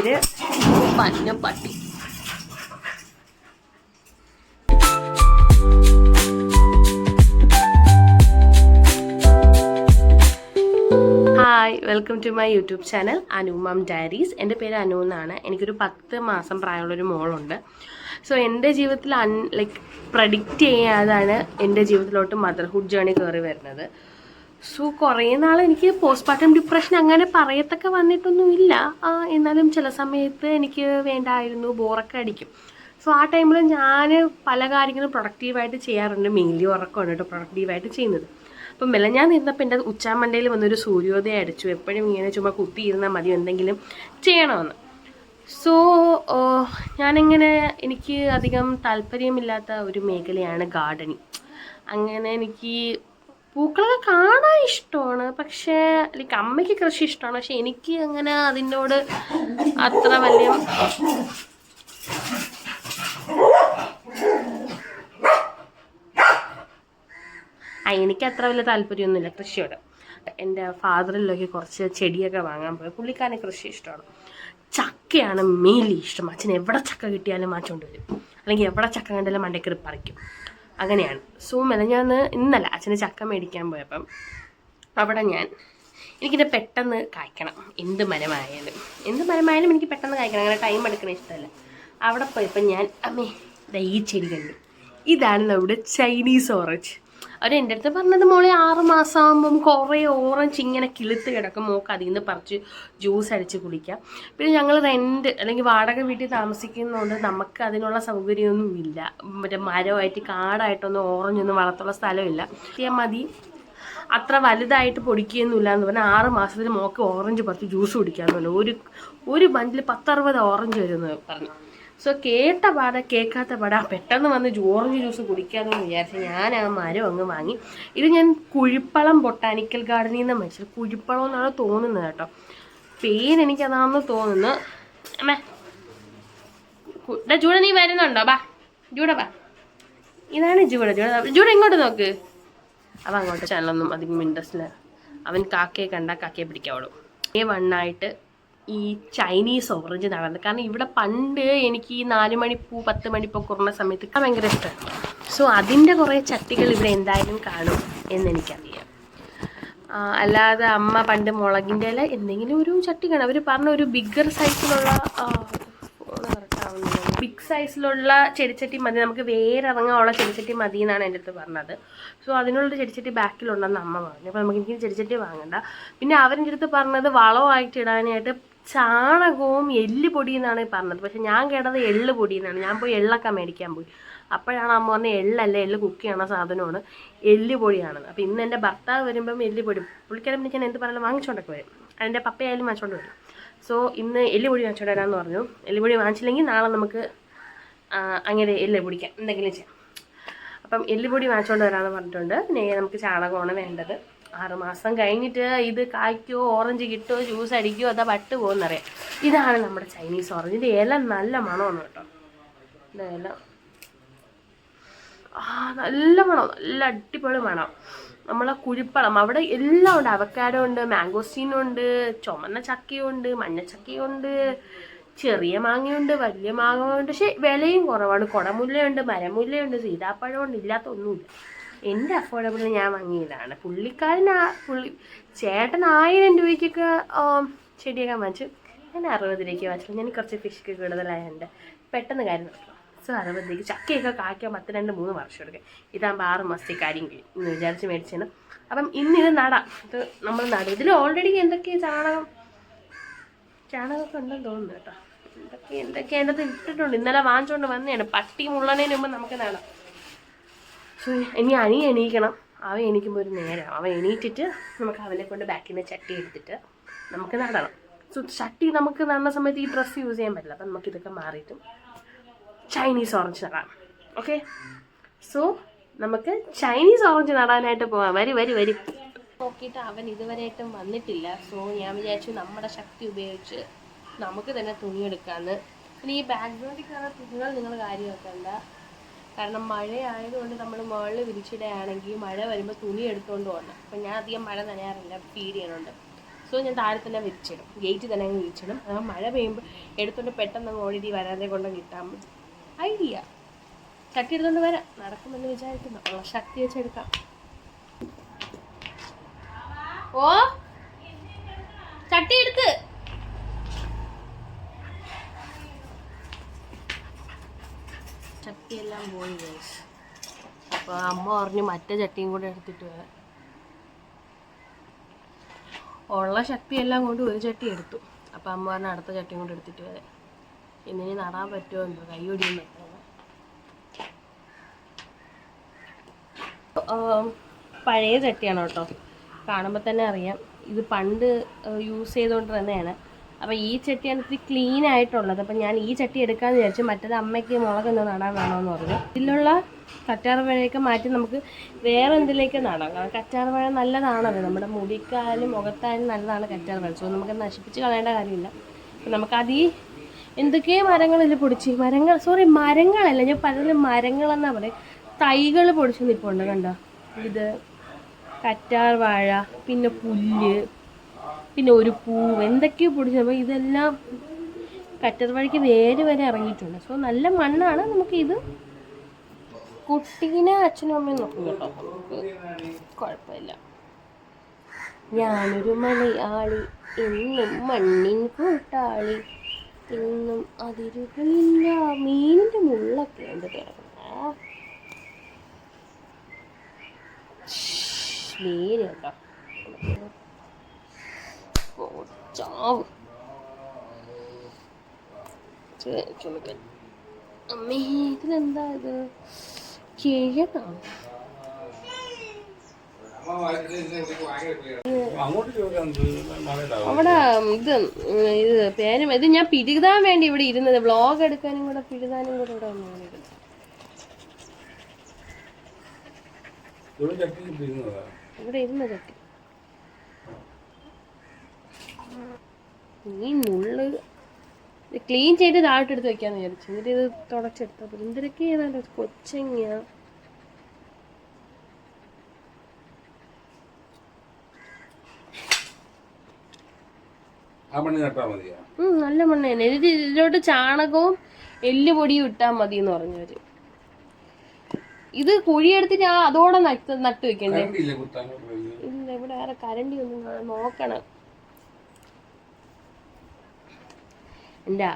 പന്ന പട്ടി. Hi, welcome to my YouTube channel Anu mom diaries. എൻ്റെ പേര് അനു എന്നാണ്. എനിക്കൊരു 10 മാസം പ്രായമുള്ളൊരു മോളുണ്ട്. സോ എൻ്റെ ജീവിതത്തിൽ പ്രഡിക്റ്റ് ചെയ്യാതാണ് എൻ്റെ ജീവിതത്തിലോട്ട് മദർഹുഡ് ജേണി കയറി വരുന്നത്. സോ കുറേ നാൾ എനിക്ക് പോസ്റ്റ്മോർട്ടം ഡിപ്രഷൻ അങ്ങനെ പറയത്തൊക്കെ വന്നിട്ടൊന്നുമില്ല. എന്നാലും ചില സമയത്ത് എനിക്ക് വേണ്ടായിരുന്നു, ബോറൊക്കെ അടിക്കും. സോ ആ ടൈമിൽ ഞാൻ പല കാര്യങ്ങളും പ്രൊഡക്റ്റീവായിട്ട് ചെയ്യാറുണ്ട്. മെയിൻലി ഉറക്കമാണ് കേട്ടോ പ്രൊഡക്റ്റീവായിട്ട് ചെയ്യുന്നത്. അപ്പം ഞാൻ ഇരുന്നപ്പോൾ എൻ്റെ ഉച്ചാമണ്ടയിൽ വന്നൊരു സൂര്യോദയം അടിച്ചു. എപ്പോഴും ഇങ്ങനെ ചുമ്മാ കുത്തിയിരുന്നാൽ മതി, എന്തെങ്കിലും ചെയ്യണമെന്ന്. സോ ഞാനിങ്ങനെ എനിക്ക് അധികം താല്പര്യമില്ലാത്ത ഒരു മേഖലയാണ് ഗാർഡനിങ്. അങ്ങനെ എനിക്ക് പൂക്കളൊക്കെ കാണാൻ ഇഷ്ടമാണ്, പക്ഷേ അമ്മയ്ക്ക് കൃഷി ഇഷ്ടമാണ്, പക്ഷെ എനിക്ക് അങ്ങനെ അതിനോട് അത്ര വലിയ എനിക്ക് അത്ര വലിയ താല്പര്യമൊന്നുമില്ല കൃഷിയോട്. എൻ്റെ ഫാദറിലൊക്കെ കുറച്ച് ചെടിയൊക്കെ വാങ്ങാൻ പോയി. പുള്ളിക്കാരന് കൃഷി ഇഷ്ടമാണ്. ചക്കയാണ് മെയിൻലി ഇഷ്ടം. അച്ഛൻ എവിടെ ചക്ക കിട്ടിയാലും മാച്ചോണ്ട് വരും, അല്ലെങ്കിൽ എവിടെ ചക്ക കണ്ടാലും മണ്ടയ്ക്കറി പറിക്കും. അങ്ങനെയാണ്. സോ ഇന്നല്ല അച്ഛന് ചക്ക മേടിക്കാൻ പോയപ്പം അവിടെ എനിക്കിത് പെട്ടെന്ന് കായ്ക്കണം. എന്ത് മരമായാലും എനിക്ക് പെട്ടെന്ന് കായ്ക്കണം. അങ്ങനെ ടൈം എടുക്കണ ഇഷ്ടമല്ല. അവിടെ പോയപ്പോൾ അമ്മേ ഈ ചെടി കണ്ടു. ഇതാണ് നമ്മുടെ ചൈനീസ് ഓറഞ്ച്. അവർ എൻ്റെ അടുത്ത് പറഞ്ഞത്, മോളെ 6 മാസം ആകുമ്പം കുറേ ഓറഞ്ച് ഇങ്ങനെ കിളുത്ത് കിടക്കും, മോൾക്ക് അതിൽ നിന്ന് പറിച്ച് ജ്യൂസ് അടിച്ച് കുടിക്കാം. പിന്നെ ഞങ്ങൾ അല്ലെങ്കിൽ വാടക വീട്ടിൽ താമസിക്കുന്നതുകൊണ്ട് നമുക്ക് അതിനുള്ള സൗകര്യമൊന്നും ഇല്ല. മരമായിട്ട് കാടായിട്ടൊന്നും ഓറഞ്ചൊന്നും വളർത്തുള്ള സ്ഥലമില്ല. മതി, അത്ര വലുതായിട്ട് പൊടിക്കുകയൊന്നുമില്ല എന്ന് പറഞ്ഞാൽ 6 മാസത്തിൽ മോൾക്ക് ഓറഞ്ച് പറിച്ച് ജ്യൂസ് കുടിക്കാമെന്ന് പറഞ്ഞു. ഒരു ബണ്ടിൽ 10-60 ഓറഞ്ച് വരുമെന്ന് പറഞ്ഞു. സോ കേൾക്കാത്ത പാടെ പെട്ടെന്ന് വന്ന് ഓറഞ്ച് ജ്യൂസ് കുടിക്കാമെന്ന് വിചാരിച്ചു ഞാൻ ആ മരം അങ്ങ് വാങ്ങി. ഇത് ഞാൻ കുഴിപ്പളം ബൊട്ടാനിക്കൽ ഗാർഡനിൽ നിന്ന് മേടിച്ചത്. കുഴിപ്പളം എന്നാണ് തോന്നുന്നത് കേട്ടോ, പേരെനിക്കതാണെന്ന് തോന്നുന്നു. അമ്മേ ജൂഡ നീ വരുന്നുണ്ടോ? ജൂഡ ഇതാണ് ജൂഡ ഇങ്ങോട്ട് നോക്ക്. അവൻ അങ്ങോട്ട് ചാനലൊന്നും അധികം ഇൻട്രസ്റ്റ് ഇല്ല. അവൻ കാക്കയെ കണ്ടാൽ കാക്കയെ പിടിക്കാവുള്ളൂ. വണ്ണായിട്ട് ഈ ചൈനീസ് ഓറഞ്ച് നടന്നത്. കാരണം ഇവിടെ പണ്ട് എനിക്ക് ഈ 4 മണിപ്പൂ 10 മണിപ്പൂ കുറഞ്ഞ സമയത്ത് ഭയങ്കര ഇഷ്ടമാണ്. സോ അതിൻ്റെ കുറേ ചട്ടികൾ ഇവിടെ എന്തായാലും കാണും എന്നെനിക്കറിയാം. അല്ലാതെ അമ്മ പണ്ട് മുളകിൻ്റെ ഇല എന്തെങ്കിലും ഒരു ചട്ടി കാണും. അവർ പറഞ്ഞ ഒരു ബിഗ് സൈസിലുള്ള ചെടിച്ചട്ടി മതി, നമുക്ക് വേരിറങ്ങാനുള്ള ചെടിച്ചട്ടി മതി എന്നാണ് എൻ്റെ അടുത്ത് പറഞ്ഞത്. സോ അതിനുള്ളൊരു ചെടിച്ചട്ടി ബാക്കിലുണ്ടെന്ന് അമ്മ പറഞ്ഞു. അപ്പോൾ എനിക്ക് ചെടിച്ചട്ടി വാങ്ങണ്ട. പിന്നെ അവരെൻ്റെ അടുത്ത് പറഞ്ഞത് വളമായിട്ട് ഇടാനായിട്ട് ചാണകവും എല്ലുപൊടി എന്നാണ് പറഞ്ഞത്. പക്ഷെ ഞാൻ കേട്ടത് എള്ളുപൊടി എന്നാണ്. ഞാൻ പോയി എള്ളൊക്കെ മേടിക്കാൻ പോയി. അപ്പോഴാണ് അമ്മ പറഞ്ഞത് എള്ളല്ല, എള്ള് കുക്ക് ചെയ്യണ സാധനമാണ്, എല്ലുപൊടിയാണെന്ന്. അപ്പോൾ ഇന്ന് എൻ്റെ ഭർത്താവ് വരുമ്പം എല്ലുപൊടി പുള്ളിക്കാരൻ ഞാൻ എന്ത് പറഞ്ഞാലും വാങ്ങിച്ചുകൊണ്ടൊക്കെ വരും. അതിൻ്റെ പപ്പയായാലും വാങ്ങിച്ചുകൊണ്ട് വരും. സോ ഇന്ന് എല്ലുപൊടി വാങ്ങിച്ചുകൊണ്ട് വരാമെന്ന് പറഞ്ഞു. എല്ലുപൊടി വാങ്ങിച്ചില്ലെങ്കിൽ നാളെ നമുക്ക് അങ്ങനെ എല്ല് പൊടിക്കാം, എന്തെങ്കിലും ചെയ്യാം. അപ്പം എല്ലുപൊടി വാങ്ങിച്ചുകൊണ്ട് വരാമെന്ന് പറഞ്ഞിട്ടുണ്ട്. പിന്നെ നമുക്ക് ചാണകമാണ് വേണ്ടത്. 6 മാസം കഴിഞ്ഞിട്ട് ഇത് കായ്ക്കുമോ, ഓറഞ്ച് കിട്ടുമോ, ജ്യൂസ് അടിക്കുമോ, അതാ പട്ട് പോകുമെന്നറിയാം. ഇതാണ് നമ്മുടെ ചൈനീസ് ഓറഞ്ച്. ഇതിൻ്റെ ഇല നല്ല മണമാണ് കേട്ടോ. ഇതിൻ്റെ ഇല നല്ല മണം, നല്ല അടിപൊളി മണം. നമ്മളെ കുഴിപ്പളം അവിടെ എല്ലാം ഉണ്ട്. അവക്കാഡോ ഉണ്ട്, മാംഗോസ്റ്റീനുണ്ട്, ചുമന്ന ചക്കയുണ്ട്, മഞ്ഞച്ചക്കയുണ്ട്, ചെറിയ മാങ്ങയുണ്ട്, വലിയ മാങ്ങയുണ്ട്. പക്ഷെ വിലയും കുറവാണ്. കുടമുല്ലയുണ്ട്, മരമുല്ലയുണ്ട്, സീതാപ്പഴമുണ്ട്, ഇല്ലാത്ത ഒന്നുമില്ല. എൻ്റെ അഫോർഡബിൾ ഞാൻ വാങ്ങിയതാണ്. ചേട്ടൻ 1000 രൂപയ്ക്കൊക്കെ ചെടിയൊക്കെ വാങ്ങിച്ചു. ഞാൻ 60 രൂപയ്ക്ക് വാങ്ങിച്ചു. ഞാൻ കുറച്ച് ഫിഷ് കൂടുതലായുണ്ട്, പെട്ടെന്ന് കാര്യം നടക്കും. സോ 60 രൂപയ്ക്ക് ചക്കയൊക്കെ കായ്ക്കാൻ 10, 2, 3 വർഷം എടുക്കും. ഇതാകുമ്പോൾ 6 മാസത്തെ കാര്യം കഴിയും എന്ന് വിചാരിച്ച് മേടിച്ചാണ്. അപ്പം ഇന്നിത് നടാം. ഇത് നമ്മൾ നടും. ഇതിൽ ഓൾറെഡി എന്തൊക്കെ ചാണകമൊക്കെ ഉണ്ടെന്ന് തോന്നുന്നു കേട്ടോ. എന്തൊക്കെ അതിൻ്റെ അകത്ത് ഇട്ടിട്ടുണ്ട്. ഇന്നലെ വാങ്ങിച്ചുകൊണ്ട് വന്നതാണ്. പട്ടി മുള്ളണേന് മുമ്പ് നമുക്ക് നടാം. സോ ഇനി എണീക്കണം. അവൻ എണീക്കുമ്പോൾ ഒരു നേരം. അവൻ എണീറ്റിട്ട് നമുക്ക് അവനെ കൊണ്ട് ബാക്കിൽ നിന്ന് ചട്ടി എടുത്തിട്ട് നമുക്ക് നടണം. സോ ചട്ടി നമുക്ക് നടുന്ന സമയത്ത് ഈ ഡ്രസ്സ് യൂസ് ചെയ്യാൻ പറ്റില്ല. അപ്പം നമുക്കിതൊക്കെ മാറിയിട്ടും ചൈനീസ് ഓറഞ്ച് നടാം. ഓക്കെ, സോ നമുക്ക് ചൈനീസ് ഓറഞ്ച് നടാനായിട്ട് പോകാം. വരി നോക്കിയിട്ട് അവൻ ഇതുവരെയായിട്ടും വന്നിട്ടില്ല. സോ ഞാൻ വിചാരിച്ചു നമ്മുടെ ശക്തി ഉപയോഗിച്ച് നമുക്ക് തന്നെ തുണിയെടുക്കാമെന്ന്. പിന്നെ ഈ ബാക്ക്ഗ്രൗണ്ടിൽ കാണുന്ന തുണികൾ നിങ്ങൾ കാര്യം വെക്കണ്ട. കാരണം മഴയായതുകൊണ്ട് നമ്മൾ മുകളിൽ വിരിച്ചിടുകയാണെങ്കിൽ മഴ വരുമ്പോൾ തുണി എടുത്തുകൊണ്ട് പോകണം. അപ്പം ഞാൻ അധികം മഴ നനയാറില്ല, ഫീഡ് ചെയ്യണുണ്ട്. സോ ഞാൻ താഴെ തന്നെ വിരിച്ചിടും, ഗേറ്റ് തന്നെ അങ്ങ് വിരിച്ചിടും. ആ മഴ പെയ്യുമ്പോൾ എടുത്തോണ്ട് പെട്ടെന്ന് അങ്ങ് ഓടി വരാതെ കൊണ്ട് കിട്ടാൻ മതി. ഐഡിയ ചട്ടി എടുത്തോണ്ട് വരാം, നടക്കുമെന്ന് വിചാരിക്കുന്നു. ശക്തി വെച്ചെടുക്കാം. ഓ ചട്ടി എടുക്ക്. ചട്ടിയെല്ലാം പോയി ഗൈസ്. അപ്പോൾ അമ്മ പറഞ്ഞു മറ്റേ ചട്ടിയും കൂടെ എടുത്തിട്ട് വരാം. ഉള്ള ശക്തിയെല്ലാം കൊണ്ട് ഒരു ചട്ടി എടുത്തു. അപ്പം അമ്മ പറഞ്ഞ അടുത്ത ചട്ടിയും കൊണ്ട് എടുത്തിട്ട് വരാം. ഇന്നിനി നടാൻ പറ്റുമോ എന്തോ, കൈയൊടിയൊന്നും പഴയ ചട്ടിയാണ് കേട്ടോ, കാണുമ്പോൾ തന്നെ അറിയാം. ഇത് പണ്ട് യൂസ് ചെയ്തുകൊണ്ട് തന്നെയാണ്. അപ്പോൾ ഈ ചട്ടിയാണ് ഇത്തിരി ക്ലീൻ ആയിട്ടുള്ളത്. അപ്പം ഞാൻ ഈ ചട്ടി എടുക്കാമെന്ന് വിചാരിച്ചു. മറ്റേത് അമ്മയ്ക്ക് മുളകൊന്ന് നടാൻ വേണമെന്ന് പറഞ്ഞു. ഇതിലുള്ള കറ്റാർവാഴയൊക്കെ മാറ്റി നമുക്ക് വേറെ എന്തിലേക്ക് നടാം. കാരണം കറ്റാർവാഴ നല്ലതാണല്ലോ, നമ്മുടെ മുടിക്കായാലും മുഖത്തായാലും നല്ലതാണ് കറ്റാർവാഴ. സോ നമുക്ക് നശിപ്പിച്ച് കളയേണ്ട കാര്യമില്ല. അപ്പം നമുക്കത് ഈ എന്തൊക്കെയോ മരങ്ങളിൽ പൊടിച്ച്, മരങ്ങളല്ല, ഞാൻ പലരും മരങ്ങളെന്നാണ് പറയും, തൈകൾ പൊടിച്ച് നിൽപ്പുണ്ട് കണ്ടോ. ഇത് കറ്റാർവാഴ, പിന്നെ പുല്ല്, പിന്നെ ഒരു പൂവ്, എന്തൊക്കെയോ പൊടിച്ചപ്പോൾ ഇതെല്ലാം കറ്റാർവാഴയ്ക്ക് വേര് വരെ ഇറങ്ങിയിട്ടുണ്ട്. സോ നല്ല മണ്ണാണ്. നമുക്കിത് കുട്ടീനെ അച്ഛനും അമ്മയും നോക്കും കേട്ടോ, നമുക്ക് കുഴപ്പമില്ല. ഞാനൊരു മലയാളി, എന്നും മണ്ണിൻ കൂട്ടാളി, എന്നും അതിരുകളില്ല. മീനിൻ്റെ മുള്ളൊക്കെ ഉണ്ട് കിടക്കുന്നത്. മീൻ കേട്ടോ, ചാവ് ചുമക്കൻ. അമ്മേ ഇതിലെന്താ ഇത്, കിഴങ്ങാണ്. അവിടെ ഇത് പേരും ഇത് ഞാൻ പിഴുതാൻ വേണ്ടി ഇവിടെ ഇരുന്നത്, വ്ളോഗ് എടുക്കാനും കൂടെ പിഴുതാനും കൂടെ ഇവിടെ വന്നിരുന്നത്. ഇവിടെ ഇരുന്ന ചട്ടി ഈ നുള്ള് ക്ലീൻ ചെയ്ത് താഴോട്ടെടുത്ത് വെക്കാന്ന് വിചാരിച്ചു. എന്നിട്ട് ഇത് തുടച്ചെടുത്തപ്പോൾ എന്തൊക്കെ ഏതാണ്ട് കൊച്ചങ്ങ, നല്ല മണ്ണ് തന്നെ. ഇതിലോട്ട് ചാണകവും എല്ലുപൊടിയും ഇട്ടാൽ മതി എന്ന് പറഞ്ഞവര്. ഇത് കുഴിയെടുത്തിട്ട് അതോടെ നട്ട് വെക്കണ്ടേ? ഇല്ല, ഇവിടെ വേറെ കരണ്ടി ഒന്നും നോക്കണം. എൻ്റെ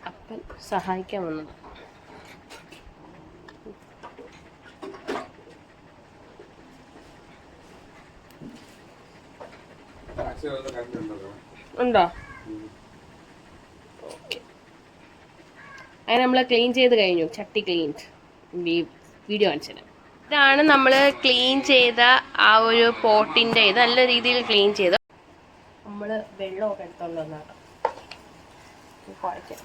അപ്പൻ സഹായിക്കാൻ വന്നത്. ഉണ്ടോ? ഓക്കെ, അങ്ങനെ നമ്മൾ ക്ലീൻ ചെയ്ത് കഴിഞ്ഞു. ചട്ടി ക്ലീൻ വീഡിയോ കാണിച്ചത്. ഇതാണ് നമ്മൾ ക്ലീൻ ചെയ്ത ആ ഒരു പോട്ടിൻ്റെ. ഇത് നല്ല രീതിയിൽ ക്ലീൻ ചെയ്ത് നമ്മൾ വെള്ളമൊക്കെ എടുത്തോണ്ട് വന്നാട്ടോ കുഴക്കാം.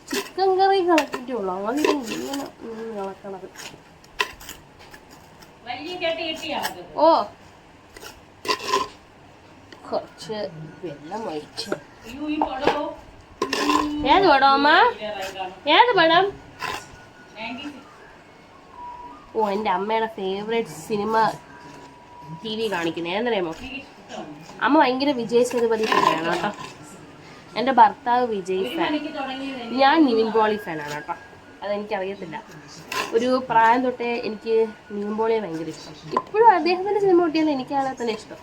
ചിക്കൻ കറി കളക്കിട്ടേ ഉള്ളൂ, അങ്ങനെ ഇങ്ങനെ കളക്കണത്. ഓ കുറച്ച് വെള്ളം ഒഴിച്ച്. ഏത് പടം അമ്മ? ഏത് പടം? ഓ, എൻ്റെ അമ്മയുടെ ഫേവറേറ്റ് സിനിമ TV കാണിക്കുന്നത് ഏതെന്നറിയാമോ? അമ്മ ഭയങ്കര വിജയ് സേതുപതി ഫാനാണ് കേട്ടോ. എൻ്റെ ഭർത്താവ് വിജയ് ഫാൻ, ഞാൻ നിവിൻ പോളി ഫാനാണ് കേട്ടോ. അതെനിക്കറിയത്തില്ല, ഒരു പ്രായം തൊട്ടേ എനിക്ക് നിവിൻ പോളിയെ ഭയങ്കര ഇഷ്ടം. ഇപ്പോഴും അദ്ദേഹത്തിൻ്റെ സിനിമ കിട്ടിയാലും എനിക്ക് ആളെ തന്നെ ഇഷ്ടം.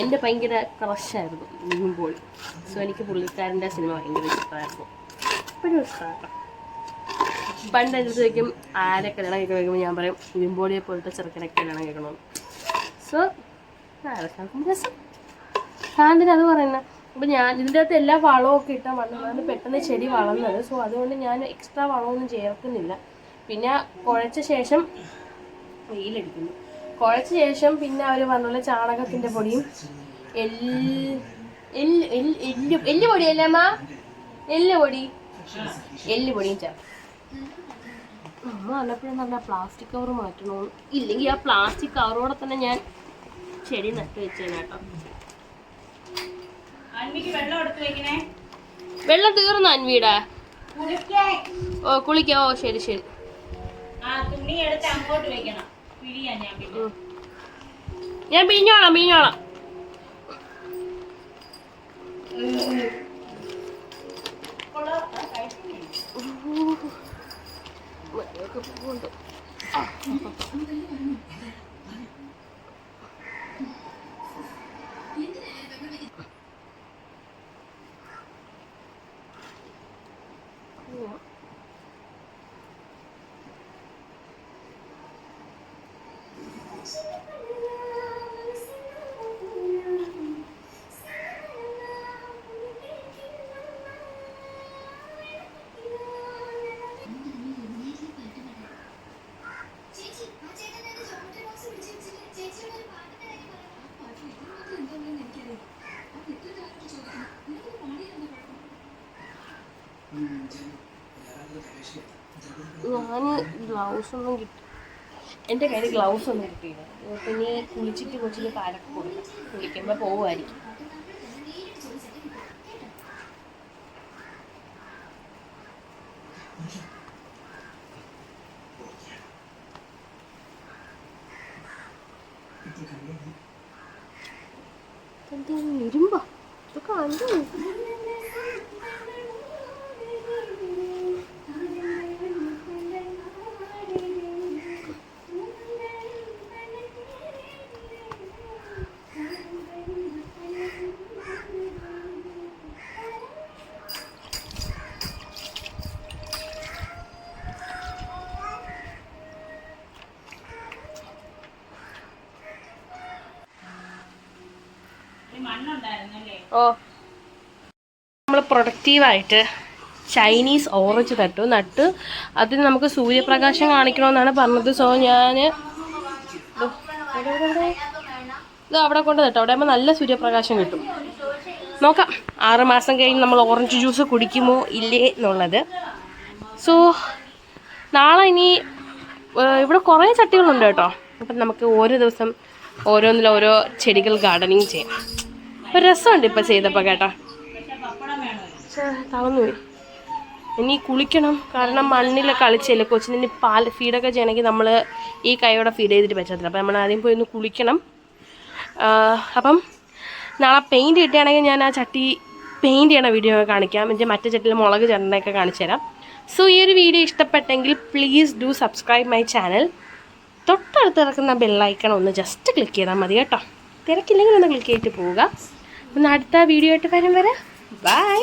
എൻ്റെ ഭയങ്കര ക്രഷായിരുന്നു നിവിൻ പോളി. സോ എനിക്ക് പുള്ളിക്കാരൻ്റെ സിനിമ ഭയങ്കര ഇഷ്ടമായിരുന്നു, ഇപ്പോഴും ഇഷ്ടമാണ് കേട്ടോ. പണ്ട് എൻ്റെ അടുത്ത് വയ്ക്കും ആരെ കല്യാണം കേൾക്കാൻ വയ്ക്കുമ്പോൾ ഞാൻ പറയും നിവിൻ പോളിയെ പോലത്തെ ചെറുക്കനെ കല്യാണം കേൾക്കണമെന്ന്. സോ രസം കാന്തിന് അത് പറയുന്നത്. അപ്പം ഞാൻ ഇതിൻ്റെ അകത്ത് എല്ലാ വളമൊക്കെ ഇട്ടാൽ വന്നതാണ് പെട്ടെന്ന് ചെടി വളർന്നത്. സോ അതുകൊണ്ട് ഞാൻ എക്സ്ട്രാ വളമൊന്നും ചേർക്കുന്നില്ല. പിന്നെ കുഴച്ച ശേഷം വെയിലടിക്കുന്നു, കുഴച്ച ശേഷം പിന്നെ അവർ പറഞ്ഞ ചാണകത്തിൻ്റെ പൊടിയും എല്ലുപൊടിയല്ലേ അമ്മ? എല്ലുപൊടിയും ചേർക്കും. അമ്മ വല്ലപ്പോഴും നല്ല പ്ലാസ്റ്റിക് കവർ മാറ്റണോ, ഇല്ലെങ്കിൽ ആ പ്ലാസ്റ്റിക് കവറോടെ തന്നെ ഞാൻ ചെടി നട്ട് വെച്ചേനാട്ടോ. വെള്ളം തീർന്നു അൻവിയുടെ? ഓ കുളിക്കാം. ഓ ശരി ശരി. ഞാൻ പിഞ്ഞോളാം. ഞാൻ ഗ്ലൗസ് ഒന്നും കിട്ടി, എൻ്റെ കയ്യിൽ ഗ്ലൗസ് ഒന്നും കിട്ടിയില്ല. പിന്നെ കുളിച്ചിട്ട് കൊച്ചിന് പാലൊക്കെ കൊടുക്കാം, കുളിക്കുമ്പോൾ പോവുമായിരിക്കും. ഇരുമ്പോ ഇതൊക്കെ അഞ്ചു നമ്മൾ പ്രൊഡക്റ്റീവായിട്ട് ചൈനീസ് ഓറഞ്ച് നട്ട് അതിന് നമുക്ക് സൂര്യപ്രകാശം കാണിക്കണമെന്നാണ് പറഞ്ഞത്. സോ ഞാൻ ഇത് അവിടെ കൊണ്ട് നട്ടോ, അവിടെ ആകുമ്പോൾ നല്ല സൂര്യപ്രകാശം കിട്ടും. നോക്കാം 6 മാസം കഴിഞ്ഞ് നമ്മൾ ഓറഞ്ച് ജ്യൂസ് കുടിക്കുമോ ഇല്ലേ എന്നുള്ളത്. സോ നാളെ ഇനി ഇവിടെ കുറേ ചട്ടികളുണ്ട് കേട്ടോ. അപ്പം നമുക്ക് ഓരോ ദിവസം ഓരോ ചെടികൾ ഗാർഡനിങ് ചെയ്യാം. ഒരു രസമുണ്ട് ഇപ്പം ചെയ്തപ്പോൾ കേട്ടോ. തളർന്നുപോയി. ഇനി കുളിക്കണം, കാരണം മണ്ണിൽ കളിച്ചില്ല. കൊച്ചിന് ഫീഡൊക്കെ ചെയ്യണമെങ്കിൽ നമ്മൾ ഈ കൈയോടെ ഫീഡ് ചെയ്തിട്ട് പറ്റത്തില്ല. അപ്പം നമ്മൾ ആദ്യം പോയി ഒന്ന് കുളിക്കണം. അപ്പം നാളെ പെയിൻറ്റ് കിട്ടുകയാണെങ്കിൽ ഞാൻ ആ ചട്ടി പെയിൻറ്റ് ചെയ്യണ വീഡിയോ ഒക്കെ കാണിക്കാം. എൻ്റെ മറ്റേ ചട്ടിയിൽ മുളക് ചേർന്നതൊക്കെ കാണിച്ചു തരാം. സോ ഈ ഒരു വീഡിയോ ഇഷ്ടപ്പെട്ടെങ്കിൽ please do subscribe my channel. തൊട്ടടുത്ത് കിടക്കുന്ന ബെല്ലൈക്കൺ ഒന്ന് ജസ്റ്റ് ക്ലിക്ക് ചെയ്താൽ മതി കേട്ടോ. തിരക്കില്ലെങ്കിൽ ഒന്ന് ക്ലിക്ക് ചെയ്തിട്ട് പോവുക. ഒന്ന് അടുത്ത വീഡിയോ ആയിട്ട് വരും വരെ ബൈ.